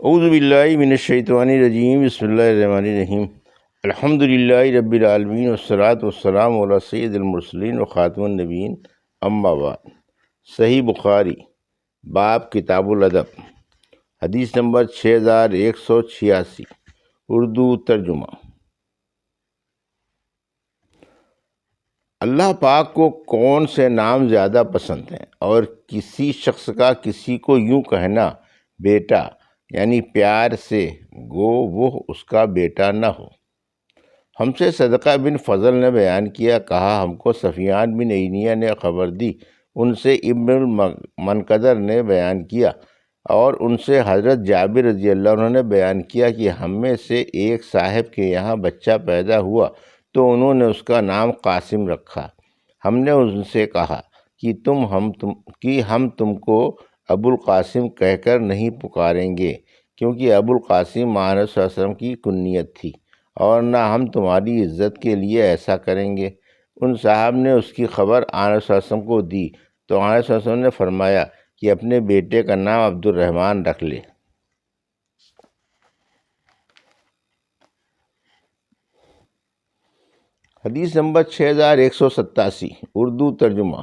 اعوذ باللہ من الشیطان الرجیم، بسم اللہ الرحمن الرحیم۔ الحمد للہ رب العالمین والصلاۃ والسلام علی سید المرسلین و خاتم النبیین، اما بعد۔ صحیح بخاری، باب کتاب الادب، حدیث نمبر 6186، اردو ترجمہ۔ اللہ پاک کو کون سے نام زیادہ پسند ہیں، اور کسی شخص کا کسی کو یوں کہنا بیٹا یعنی پیار سے گو وہ اس کا بیٹا نہ ہو۔ ہم سے صدقہ بن فضل نے بیان کیا، کہا ہم کو سفیان بن عینیہ نے خبر دی، ان سے ابن المنکدر نے بیان کیا، اور ان سے حضرت جابر رضی اللہ عنہ نے بیان کیا کہ ہم میں سے ایک صاحب کے یہاں بچہ پیدا ہوا تو انہوں نے اس کا نام قاسم رکھا۔ ہم نے ان سے کہا کہ ہم تم کو ابو القاسم کہہ کر نہیں پکاریں گے، کیونکہ ابو القاسم آن صلی اللہ علیہ وسلم کی کنیت تھی، اور نہ ہم تمہاری عزت کے لیے ایسا کریں گے۔ ان صاحب نے اس کی خبر آن صلی اللہ علیہ وسلم کو دی تو آن صلی اللہ علیہ وسلم نے فرمایا کہ اپنے بیٹے کا نام عبد الرحمن رکھ لے۔ حدیث نمبر 6187، اردو ترجمہ۔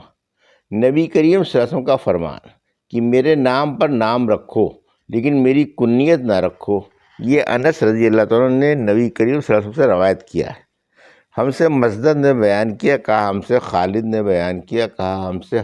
نبی کریم صلی اللہ علیہ وسلم کا فرمان کہ میرے نام پر نام رکھو لیکن میری کنیت نہ رکھو، یہ انس رضی اللہ عنہ نے نبی کریم صلی اللہ علیہ وسلم سے روایت کیا ہے۔ ہم سے مسدد نے بیان کیا، کہا ہم سے خالد نے بیان کیا، کہا ہم سے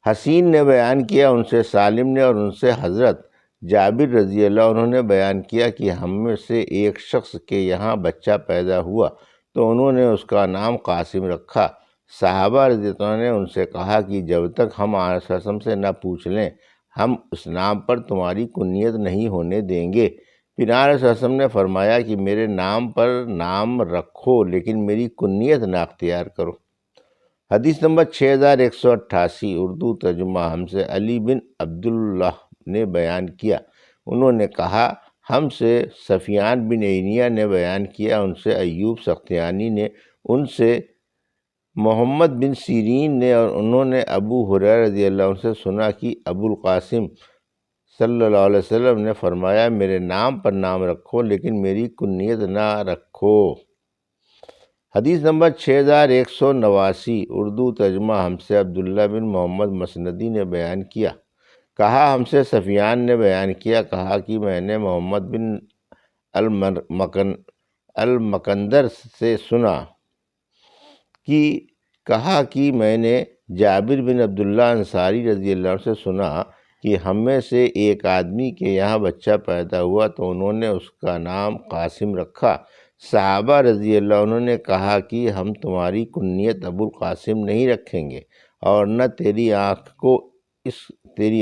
حسین نے بیان کیا، ان سے سالم نے، اور ان سے حضرت جابر رضی اللہ عنہ نے بیان کیا کہ ہم میں سے ایک شخص کے یہاں بچہ پیدا ہوا تو انہوں نے اس کا نام قاسم رکھا۔ صحابہ رضی اللہ عنہ نے ان سے کہا کہ جب تک ہم آن صلی اللہ علیہ وسلم سے نہ پوچھ لیں ہم اس نام پر تمہاری کنیت نہیں ہونے دیں گے۔ پھر آن صلی اللہ علیہ وسلم نے فرمایا کہ میرے نام پر نام رکھو لیکن میری کنیت نہ اختیار کرو۔ حدیث نمبر 6188، اردو ترجمہ۔ ہم سے علی بن عبداللہ نے بیان کیا، انہوں نے کہا ہم سے سفیان بن عینیہ نے بیان کیا، ان سے ایوب سختیانی نے، ان سے محمد بن سیرین نے، اور انہوں نے ابو ہریرہ رضی اللہ عنہ سے سنا کہ ابو القاسم صلی اللہ علیہ وسلم نے فرمایا میرے نام پر نام رکھو لیکن میری کنیت نہ رکھو۔ حدیث نمبر 6189، اردو ترجمہ۔ ہم سے عبداللہ بن محمد مسندی نے بیان کیا، کہا ہم سے سفیان نے بیان کیا، کہا کہ میں نے محمد بن المکندر سے سنا کہا کہ میں نے جابر بن عبداللہ انصاری رضی اللہ عنہ سے سنا کہ ہم میں سے ایک آدمی کے یہاں بچہ پیدا ہوا تو انہوں نے اس کا نام قاسم رکھا۔ صحابہ رضی اللہ عنہ نے کہا کہ ہم تمہاری کنیت ابو القاسم نہیں رکھیں گے، اور نہ تیری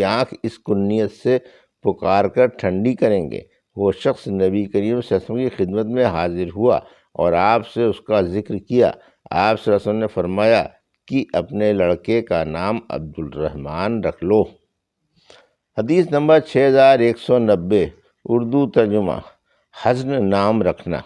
آنکھ اس کنیت سے پکار کر ٹھنڈی کریں گے۔ وہ شخص نبی کریم صلی اللہ علیہ وسلم کی خدمت میں حاضر ہوا اور آپ سے اس کا ذکر کیا۔ آپ صلی اللہ علیہ وسلم نے فرمایا کہ اپنے لڑکے کا نام عبد الرحمن رکھ لو۔ حدیث نمبر 6190، اردو ترجمہ۔ حزن نام رکھنا۔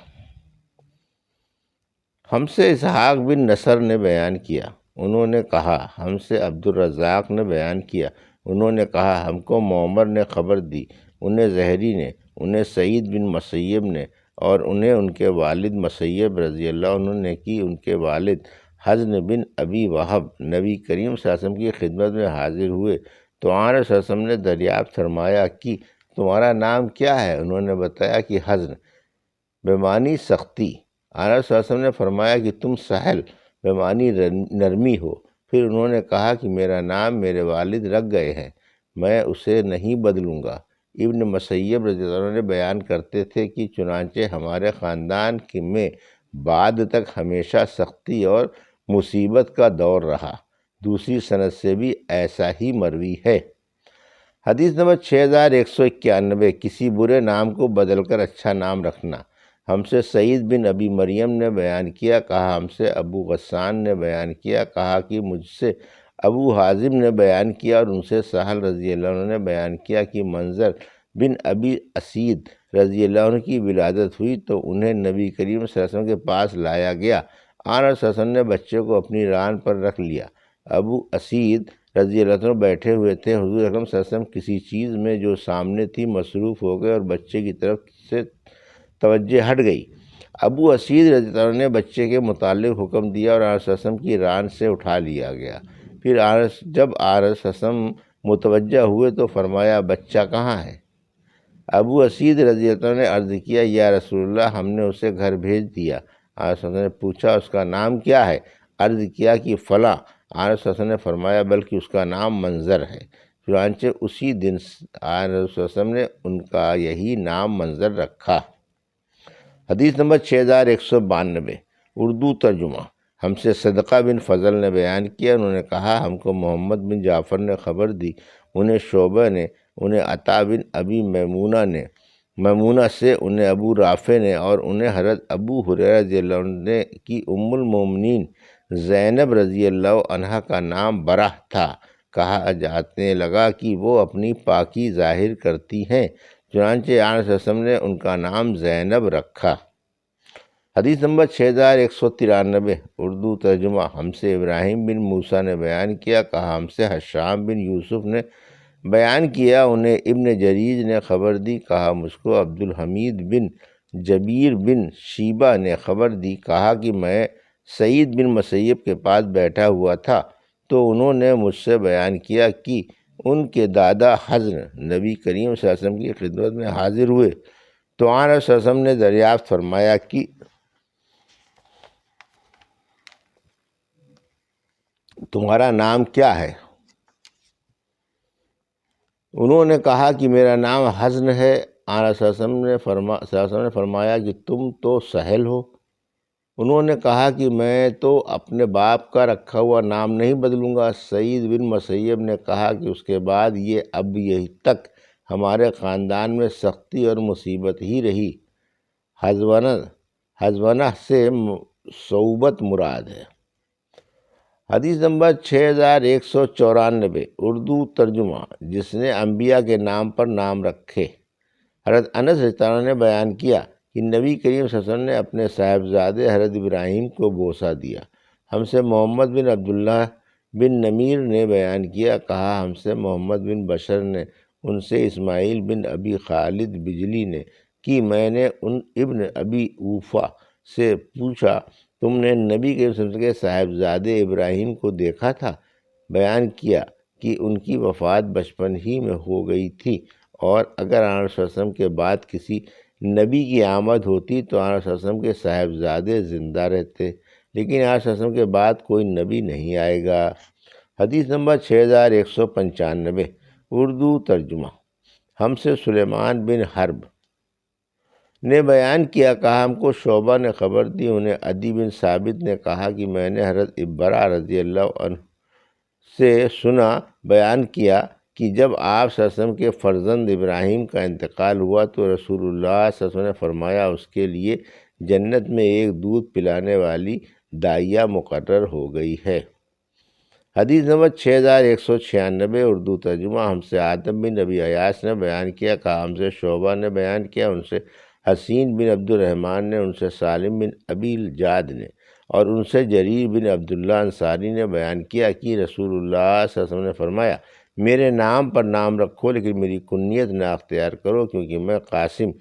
ہم سے اسحاق بن نصر نے بیان کیا، انہوں نے کہا ہم سے عبد الرزاق نے بیان کیا، انہوں نے کہا ہم کو معمر نے خبر دی، انہیں زہری نے، انہیں سعید بن مسیب نے، اور انہیں ان کے والد مسیب رضی اللہ عنہ نے کی ان کے والد حزن بن ابی وہب نبی کریم صلی اللہ علیہ وسلم کی خدمت میں حاضر ہوئے تو آن صلی اللہ علیہ وسلم نے دریافت فرمایا کہ تمہارا نام کیا ہے؟ انہوں نے بتایا کہ حزن بمعنی سختی۔ آن صلی اللہ علیہ وسلم نے فرمایا کہ تم سہل بمعنی نرمی ہو۔ پھر انہوں نے کہا کہ میرا نام میرے والد رکھ گئے ہیں، میں اسے نہیں بدلوں گا۔ ابن مسیب رضی اللہ عنہ نے بیان کرتے تھے کہ چنانچہ ہمارے خاندان میں بعد تک ہمیشہ سختی اور مصیبت کا دور رہا۔ دوسری سند سے بھی ایسا ہی مروی ہے۔ حدیث نمبر 6191، کسی برے نام کو بدل کر اچھا نام رکھنا۔ ہم سے سعید بن ابی مریم نے بیان کیا، کہا ہم سے ابو غسان نے بیان کیا، کہا کہ مجھ سے ابو حازم نے بیان کیا، اور ان سے سہل رضی اللہ عنہ نے بیان کیا کہ منظر بن ابی اسید رضی اللہ عنہ کی ولادت ہوئی تو انہیں نبی کریم صلی اللہ علیہ وسلم کے پاس لایا گیا۔ آن صلی اللہ علیہ وسلم نے بچے کو اپنی ران پر رکھ لیا۔ ابو اسید رضی اللہ عنہ بیٹھے ہوئے تھے۔ حضور اکرم صلی اللہ علیہ وسلم کسی چیز میں جو سامنے تھی مصروف ہو گئے اور بچے کی طرف سے توجہ ہٹ گئی۔ ابو اسید رضی اللہ عنہ نے بچے کے متعلق حکم دیا اور آنس وسلم کی ران سے اٹھا لیا گیا۔ پھر جب آنس وسلم متوجہ ہوئے تو فرمایا بچہ کہاں ہے؟ ابو اسید رضی اللہ عنہ نے عرض کیا یا رسول اللہ ہم نے اسے گھر بھیج دیا۔ آنس وسلم نے پوچھا اس کا نام کیا ہے؟ عرض کیا کہ فلاں۔ آنس وسلم نے فرمایا بلکہ اس کا نام منظر ہے۔ چنانچہ اسی دن آنس وسلم نے ان کا یہی نام منظر رکھا۔ حدیث نمبر 6192 اردو ترجمہ۔ ہم سے صدقہ بن فضل نے بیان کیا، انہوں نے کہا ہم کو محمد بن جعفر نے خبر دی، انہیں شعبہ نے، انہیں عطا بن ابی میمونہ سے، انہیں ابو رافع نے اور انہیں حضرت ابو ہریرہ رضی اللہ عنہ کی ام المومنین زینب رضی اللہ عنہا کا نام برہ تھا۔ کہا جانے لگا کہ وہ اپنی پاکی ظاہر کرتی ہیں، چنانچہ آنس وسلم نے ان کا نام زینب رکھا۔ حدیث نمبر 6193 اردو ترجمہ۔ ہم سے ابراہیم بن موسیٰ نے بیان کیا، کہا ہم سے حشام بن یوسف نے بیان کیا، انہیں ابن جریج نے خبر دی، کہا مجھ کو عبدالحمید بن جبیر بن شیبہ نے خبر دی، کہا کہ میں سعید بن مسیب کے پاس بیٹھا ہوا تھا تو انہوں نے مجھ سے بیان کیا کہ ان کے دادا حزن نبی کریم صلی اللہ علیہ وسلم کی خدمت میں حاضر ہوئے تو آنس صلی اللہ علیہ وسلم نے دریافت فرمایا کہ تمہارا نام کیا ہے؟ انہوں نے کہا کہ میرا نام حزن ہے۔ آنس صلی اللہ علیہ وسلم نے فرمایا کہ تم تو سہل ہو۔ انہوں نے کہا کہ میں تو اپنے باپ کا رکھا ہوا نام نہیں بدلوں گا۔ سعید بن مسیب نے کہا کہ اس کے بعد یہ اب یہی تک ہمارے خاندان میں سختی اور مصیبت ہی رہی۔ حزونہ سے صعوبت مراد ہے۔ حدیث نمبر 6194 اردو ترجمہ۔ جس نے انبیاء کے نام پر نام رکھے۔ حضرت انس رضی اللہ عنہ نے بیان کیا کہ نبی کریم صلی اللہ علیہ وسلم نے اپنے صاحبزادے حضرت ابراہیم کو بوسہ دیا۔ ہم سے محمد بن عبداللہ بن نمیر نے بیان کیا، کہا ہم سے محمد بن بشر نے، ان سے اسماعیل بن ابی خالد بجلی نے کہ میں نے ان ابن ابی اوفا سے پوچھا تم نے نبی کے وسلم کے صاحبزادے ابراہیم کو دیکھا تھا؟ بیان کیا کہ ان کی وفات بچپن ہی میں ہو گئی تھی، اور اگر آنس صلی اللہ علیہ وسلم کے بعد کسی نبی کی آمد ہوتی تو آنس صلی اللہ علیہ وسلم کے صاحبزادے زندہ رہتے، لیکن آنس صلی اللہ علیہ وسلم کے بعد کوئی نبی نہیں آئے گا۔ حدیث نمبر 6195 اردو ترجمہ۔ ہم سے سلیمان بن حرب نے بیان کیا، کہا ہم کو شعبہ نے خبر دی، انہیں عدی بن ثابت نے کہا کہ میں نے حضرت ابرا رضی اللہ عنہ سے سنا، بیان کیا کہ جب آپ صلی اللہ علیہ وسلم کے فرزند ابراہیم کا انتقال ہوا تو رسول اللہ صلی اللہ علیہ وسلم نے فرمایا اس کے لیے جنت میں ایک دودھ پلانے والی دائیہ مقرر ہو گئی ہے۔ حدیث نمبر 6196 اردو ترجمہ۔ ہم سے آدم بن ابی ایاس نے بیان کیا، کہا ہم سے شعبہ نے بیان کیا، ان سے حسین بن عبد الرحمن نے، ان سے سالم بن ابی الجاد نے، اور ان سے جریر بن عبداللہ انصاری نے بیان کیا کہ رسول اللہ صلی اللہ علیہ وسلم نے فرمایا میرے نام پر نام رکھو لیکن میری کنیت نہ اختیار کرو، کیونکہ میں قاسم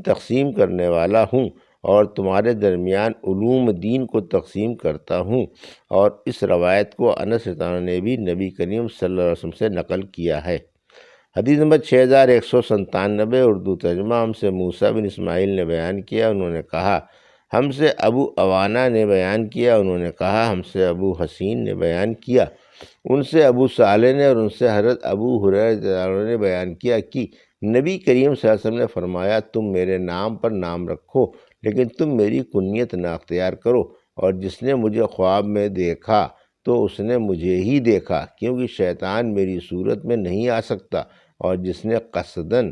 تقسیم کرنے والا ہوں اور تمہارے درمیان علوم دین کو تقسیم کرتا ہوں۔ اور اس روایت کو انس رضی اللہ عنہ نے بھی نبی کریم صلی اللہ علیہ وسلم سے نقل کیا ہے۔ حدیث نمبر 6197 اردو ترجمہ۔ ہم سے موسیٰ بن اسماعیل نے بیان کیا، انہوں نے کہا ہم سے ابو عوانہ نے بیان کیا، انہوں نے کہا ہم سے ابو حسین نے بیان کیا، ان سے ابو صالح نے، اور ان سے حضرت ابو ہریرہ رضی اللہ عنہ نے بیان کیا کہ نبی کریم صلی اللہ علیہ وسلم نے فرمایا تم میرے نام پر نام رکھو لیکن تم میری کنیت نہ اختیار کرو، اور جس نے مجھے خواب میں دیکھا تو اس نے مجھے ہی دیکھا، کیونکہ شیطان میری صورت میں نہیں آ سکتا، اور جس نے قصداً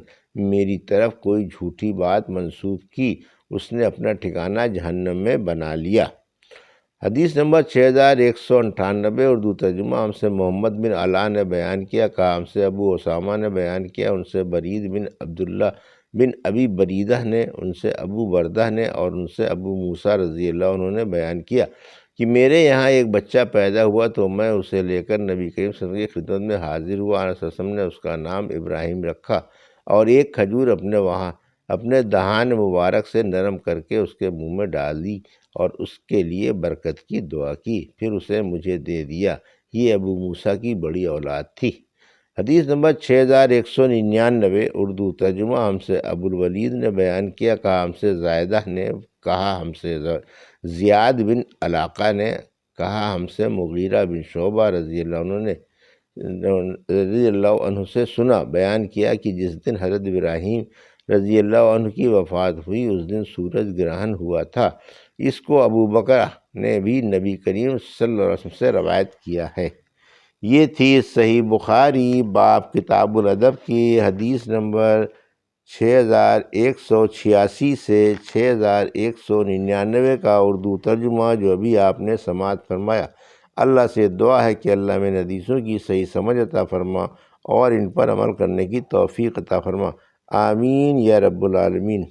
میری طرف کوئی جھوٹی بات منسوب کی اس نے اپنا ٹھکانہ جہنم میں بنا لیا۔ حدیث نمبر 6198 اردو ترجمہ۔ ہم سے محمد بن علا نے بیان کیا، کہا ہم سے ابو اسامہ نے بیان کیا، ان سے برید بن عبداللہ بن ابی بریدہ نے، ان سے ابو بردہ نے، اور ان سے ابو موسیٰ رضی اللہ عنہ نے بیان کیا کہ میرے یہاں ایک بچہ پیدا ہوا تو میں اسے لے کر نبی کریم صلی اللہ علیہ وسلم کی خدمت میں حاضر ہوا۔ آپ صلی اللہ علیہ وسلم نے اس کا نام ابراہیم رکھا اور ایک کھجور اپنے دہان مبارک سے نرم کر کے اس کے منہ میں ڈال دی اور اس کے لیے برکت کی دعا کی، پھر اسے مجھے دے دیا۔ یہ ابو موسیٰ کی بڑی اولاد تھی۔ حدیث نمبر 6199 اردو ترجمہ۔ ہم سے ابو الولید نے بیان کیا، کہا ہم سے زائدہ نے کہا ہم سے زیاد بن علاقہ نے کہا ہم سے مغیرہ بن شعبہ رضی اللہ عنہ سے سنا، بیان کیا کہ جس دن حضرت ابراہیم رضی اللہ عنہ کی وفات ہوئی اس دن سورج گرہن ہوا تھا۔ اس کو ابو بکر نے بھی نبی کریم صلی اللہ علیہ وسلم سے روایت کیا ہے۔ یہ تھی صحیح بخاری باب کتاب الادب کی حدیث نمبر 6186 سے 6199 کا اردو ترجمہ جو ابھی آپ نے سماعت فرمایا۔ اللہ سے دعا ہے کہ اللہ میں حدیثوں کی صحیح سمجھ عطا فرما اور ان پر عمل کرنے کی توفیق عطا فرما۔ آمین یا رب العالمین۔